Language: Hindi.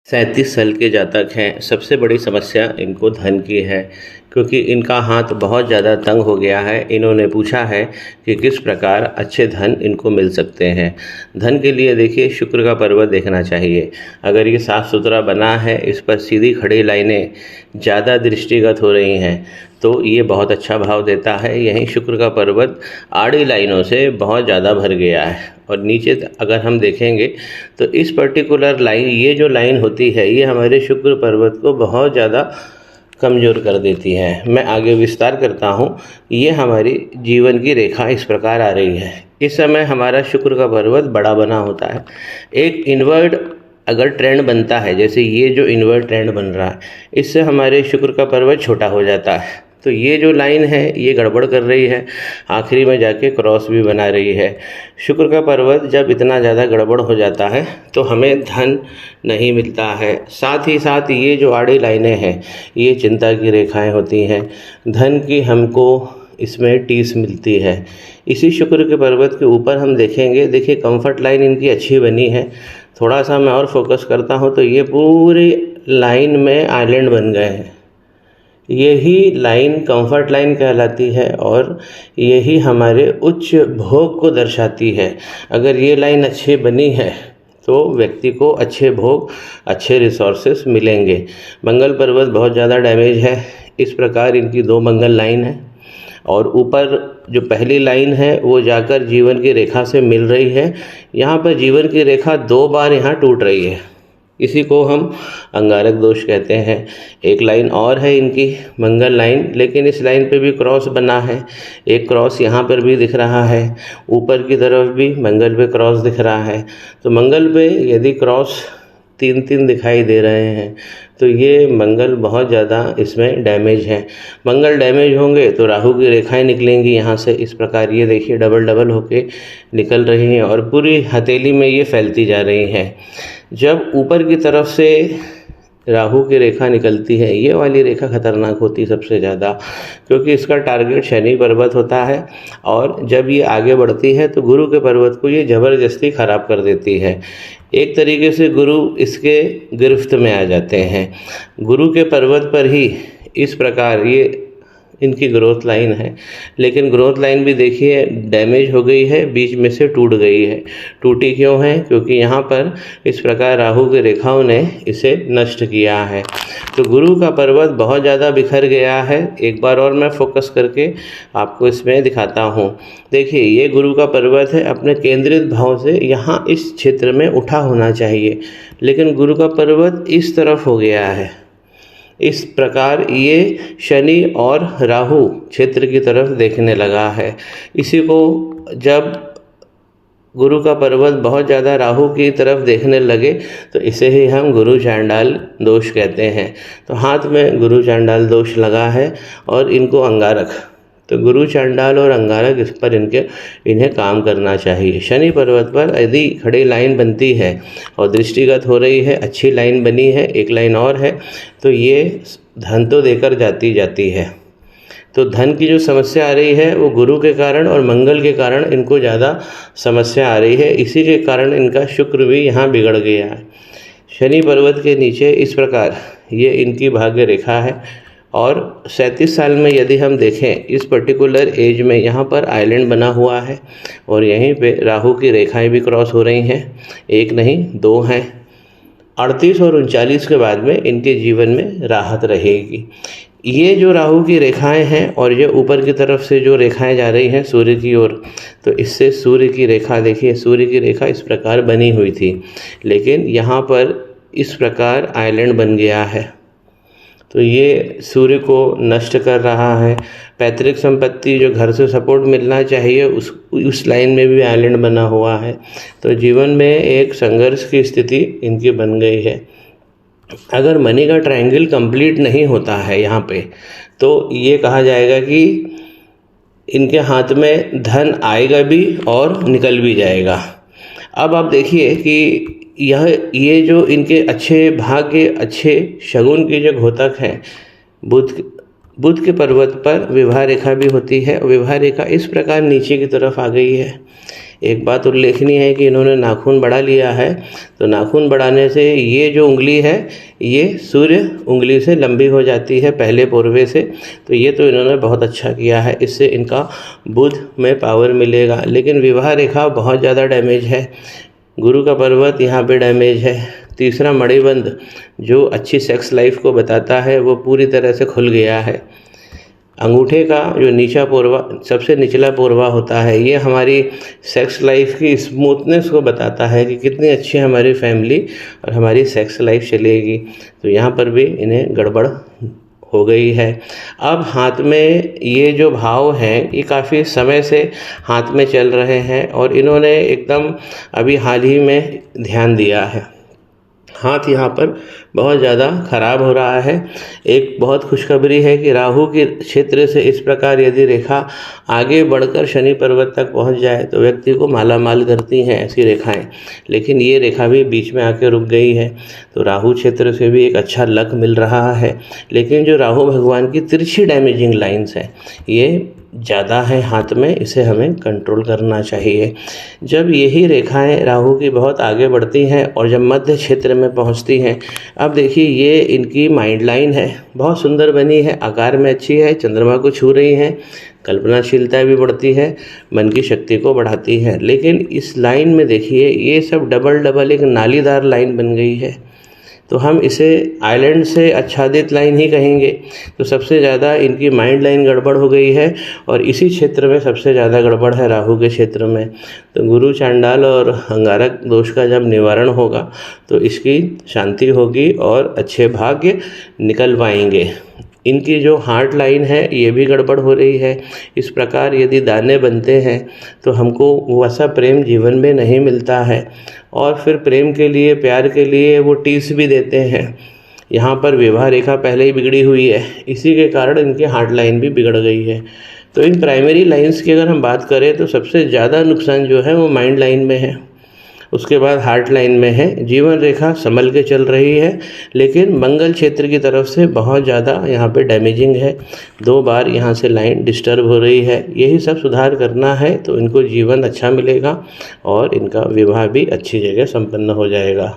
37 साल के जातक हैं। सबसे बड़ी समस्या इनको धन की है, क्योंकि इनका हाथ बहुत ज़्यादा तंग हो गया है। इन्होंने पूछा है कि किस प्रकार अच्छे धन इनको मिल सकते हैं। धन के लिए देखिए, शुक्र का पर्वत देखना चाहिए। अगर ये साफ़ सुथरा बना है, इस पर सीधी खड़ी लाइनें ज़्यादा दृष्टिगत हो रही हैं, तो ये बहुत अच्छा भाव देता है। यहीं शुक्र का पर्वत आड़ी लाइनों से बहुत ज़्यादा भर गया है। और नीचे अगर हम देखेंगे तो इस पर्टिकुलर लाइन, ये जो लाइन होती है, ये हमारे शुक्र पर्वत को बहुत ज़्यादा कमज़ोर कर देती है। मैं आगे विस्तार करता हूँ। ये हमारी जीवन की रेखा इस प्रकार आ रही है। इस समय हमारा शुक्र का पर्वत बड़ा बना होता है। एक इनवर्ड अगर ट्रेंड बनता है, जैसे ये जो इनवर्ड ट्रेंड बन रहा है, इससे हमारे शुक्र का पर्वत छोटा हो जाता है। तो ये जो लाइन है, ये गड़बड़ कर रही है, आखिरी में जाके क्रॉस भी बना रही है। शुक्र का पर्वत जब इतना ज़्यादा गड़बड़ हो जाता है तो हमें धन नहीं मिलता है। साथ ही साथ ये जो आड़ी लाइनें हैं, ये चिंता की रेखाएं होती हैं। धन की हमको इसमें टीस मिलती है। इसी शुक्र के पर्वत के ऊपर हम देखेंगे, देखिए कंफर्ट लाइन इनकी अच्छी बनी है। थोड़ा सा मैं और फोकस करता हूँ तो ये पूरी लाइन में आइलैंड बन गए हैं। यही लाइन कंफर्ट लाइन कहलाती है और यही हमारे उच्च भोग को दर्शाती है। अगर ये लाइन अच्छी बनी है तो व्यक्ति को अच्छे भोग, अच्छे रिसोर्सेस मिलेंगे। मंगल पर्वत बहुत ज़्यादा डैमेज है। इस प्रकार इनकी 2 मंगल लाइन है और ऊपर जो पहली लाइन है वो जाकर जीवन की रेखा से मिल रही है। यहाँ पर जीवन की रेखा 2 बार यहाँ टूट रही है। इसी को हम अंगारक दोष कहते हैं। एक लाइन और है इनकी मंगल लाइन, लेकिन इस लाइन पे भी क्रॉस बना है। एक क्रॉस यहाँ पर भी दिख रहा है, ऊपर की तरफ भी मंगल पे क्रॉस दिख रहा है। तो मंगल पे यदि क्रॉस 3-3 दिखाई दे रहे हैं तो ये मंगल बहुत ज़्यादा इसमें डैमेज है। मंगल डैमेज होंगे तो राहु की रेखाएं निकलेंगी यहाँ से। इस प्रकार ये देखिए डबल डबल होके निकल रही हैं और पूरी हथेली में ये फैलती जा रही हैं। जब ऊपर की तरफ से राहु की रेखा निकलती है, ये वाली रेखा खतरनाक होती है सबसे ज़्यादा, क्योंकि इसका टारगेट शनि पर्वत होता है। और जब ये आगे बढ़ती है तो गुरु के पर्वत को ये ज़बरदस्ती ख़राब कर देती है। एक तरीके से गुरु इसके गिरफ्त में आ जाते हैं। गुरु के पर्वत पर ही इस प्रकार ये इनकी ग्रोथ लाइन है, लेकिन ग्रोथ लाइन भी देखिए डैमेज हो गई है, बीच में से टूट गई है। टूटी क्यों है? क्योंकि यहाँ पर इस प्रकार राहु की रेखाओं ने इसे नष्ट किया है। तो गुरु का पर्वत बहुत ज़्यादा बिखर गया है। एक बार और मैं फोकस करके आपको इसमें दिखाता हूँ। देखिए ये गुरु का पर्वत है, अपने केंद्रित भाव से यहाँ इस क्षेत्र में उठा होना चाहिए, लेकिन गुरु का पर्वत इस तरफ हो गया है। इस प्रकार ये शनि और राहु क्षेत्र की तरफ देखने लगा है। इसी को जब गुरु का पर्वत बहुत ज़्यादा राहु की तरफ देखने लगे तो इसे ही हम गुरु चांडाल दोष कहते हैं। तो हाथ में गुरु चांडाल दोष लगा है और इनको अंगारक, तो गुरु चांडाल और अंगारक इस पर इन्हें काम करना चाहिए। शनि पर्वत पर यदि खड़ी लाइन बनती है और दृष्टिगत हो रही है, अच्छी लाइन बनी है, एक लाइन और है, तो ये धन तो देकर जाती है। तो धन की जो समस्या आ रही है वो गुरु के कारण और मंगल के कारण इनको ज़्यादा समस्या आ रही है। इसी के कारण इनका शुक्र भी यहाँ बिगड़ गया है। शनि पर्वत के नीचे इस प्रकार ये इनकी भाग्य रेखा है। और 37 साल में यदि हम देखें, इस पर्टिकुलर एज में यहाँ पर आइलैंड बना हुआ है और यहीं पे राहु की रेखाएं भी क्रॉस हो रही हैं। एक नहीं 2 हैं। 38 और 39 के बाद में इनके जीवन में राहत रहेगी। ये जो राहु की रेखाएं हैं और ये ऊपर की तरफ से जो रेखाएं जा रही हैं सूर्य की ओर, तो इससे सूर्य की रेखा देखिए, सूर्य की रेखा इस प्रकार बनी हुई थी, लेकिन यहाँ पर इस प्रकार आइलैंड बन गया है। तो ये सूर्य को नष्ट कर रहा है। पैतृक संपत्ति, जो घर से सपोर्ट मिलना चाहिए, उस लाइन में भी आइलैंड बना हुआ है। तो जीवन में एक संघर्ष की स्थिति इनकी बन गई है। अगर मनी का ट्रायंगल कंप्लीट नहीं होता है यहाँ पे, तो ये कहा जाएगा कि इनके हाथ में धन आएगा भी और निकल भी जाएगा। अब आप देखिए कि ये जो इनके अच्छे भाग्य, अच्छे शगुन की जो घोतक हैं, बुध के पर्वत पर विवाह रेखा भी होती है। विवाह रेखा इस प्रकार नीचे की तरफ आ गई है। एक बात उल्लेखनीय है कि इन्होंने नाखून बढ़ा लिया है, तो नाखून बढ़ाने से ये जो उंगली है ये सूर्य उंगली से लंबी हो जाती है पहले पोरवे से, तो ये तो इन्होंने बहुत अच्छा किया है, इससे इनका बुध में पावर मिलेगा। लेकिन विवाह रेखा बहुत ज़्यादा डैमेज है, गुरु का पर्वत यहाँ पे डैमेज है। तीसरा मणिबंध जो अच्छी सेक्स लाइफ को बताता है वो पूरी तरह से खुल गया है। अंगूठे का जो नीचा पोरवा, सबसे निचला पोरवा होता है, ये हमारी सेक्स लाइफ की स्मूथनेस को बताता है कि कितनी अच्छी हमारी फैमिली और हमारी सेक्स लाइफ चलेगी। तो यहाँ पर भी इन्हें गड़बड़ हो गई है। अब हाथ में ये जो भाव हैं ये काफ़ी समय से हाथ में चल रहे हैं और इन्होंने एकदम अभी हाल ही में ध्यान दिया है। हाथ यहाँ पर बहुत ज़्यादा खराब हो रहा है। एक बहुत खुशखबरी है कि राहु के क्षेत्र से इस प्रकार यदि रेखा आगे बढ़कर शनि पर्वत तक पहुँच जाए तो व्यक्ति को मालामाल करती हैं ऐसी रेखाएं, लेकिन ये रेखा भी बीच में आके रुक गई है। तो राहु क्षेत्र से भी एक अच्छा लक मिल रहा है, लेकिन जो राहु भगवान की तिरछी डैमेजिंग लाइन्स हैं ये ज़्यादा है हाथ में, इसे हमें कंट्रोल करना चाहिए। जब यही रेखाएं राहु की बहुत आगे बढ़ती हैं और जब मध्य क्षेत्र में पहुंचती हैं, अब देखिए ये इनकी माइंड लाइन है, बहुत सुंदर बनी है, आकार में अच्छी है, चंद्रमा को छू रही हैं, कल्पनाशीलता भी बढ़ती है, मन की शक्ति को बढ़ाती है। लेकिन इस लाइन में देखिए ये सब डबल डबल एक नालीदार लाइन बन गई है, तो हम इसे आइलैंड से आच्छादित लाइन ही कहेंगे। तो सबसे ज़्यादा इनकी माइंड लाइन गड़बड़ हो गई है और इसी क्षेत्र में सबसे ज़्यादा गड़बड़ है राहु के क्षेत्र में। तो गुरु चांडाल और अंगारक दोष का जब निवारण होगा तो इसकी शांति होगी और अच्छे भाग्य निकल पाएंगे। इनकी जो हार्ट लाइन है ये भी गड़बड़ हो रही है। इस प्रकार यदि दाने बनते हैं तो हमको वैसा प्रेम जीवन में नहीं मिलता है और फिर प्रेम के लिए, प्यार के लिए वो टीस भी देते हैं। यहाँ पर विवाह रेखा पहले ही बिगड़ी हुई है, इसी के कारण इनकी हार्ट लाइन भी बिगड़ गई है। तो इन प्राइमरी लाइंस की अगर हम बात करें तो सबसे ज़्यादा नुकसान जो है वो माइंड लाइन में है, उसके बाद हार्ट लाइन में है। जीवन रेखा संभल के चल रही है, लेकिन मंगल क्षेत्र की तरफ से बहुत ज़्यादा यहाँ पे डैमेजिंग है। 2 बार यहाँ से लाइन डिस्टर्ब हो रही है। यही सब सुधार करना है तो इनको जीवन अच्छा मिलेगा और इनका विवाह भी अच्छी जगह संपन्न हो जाएगा।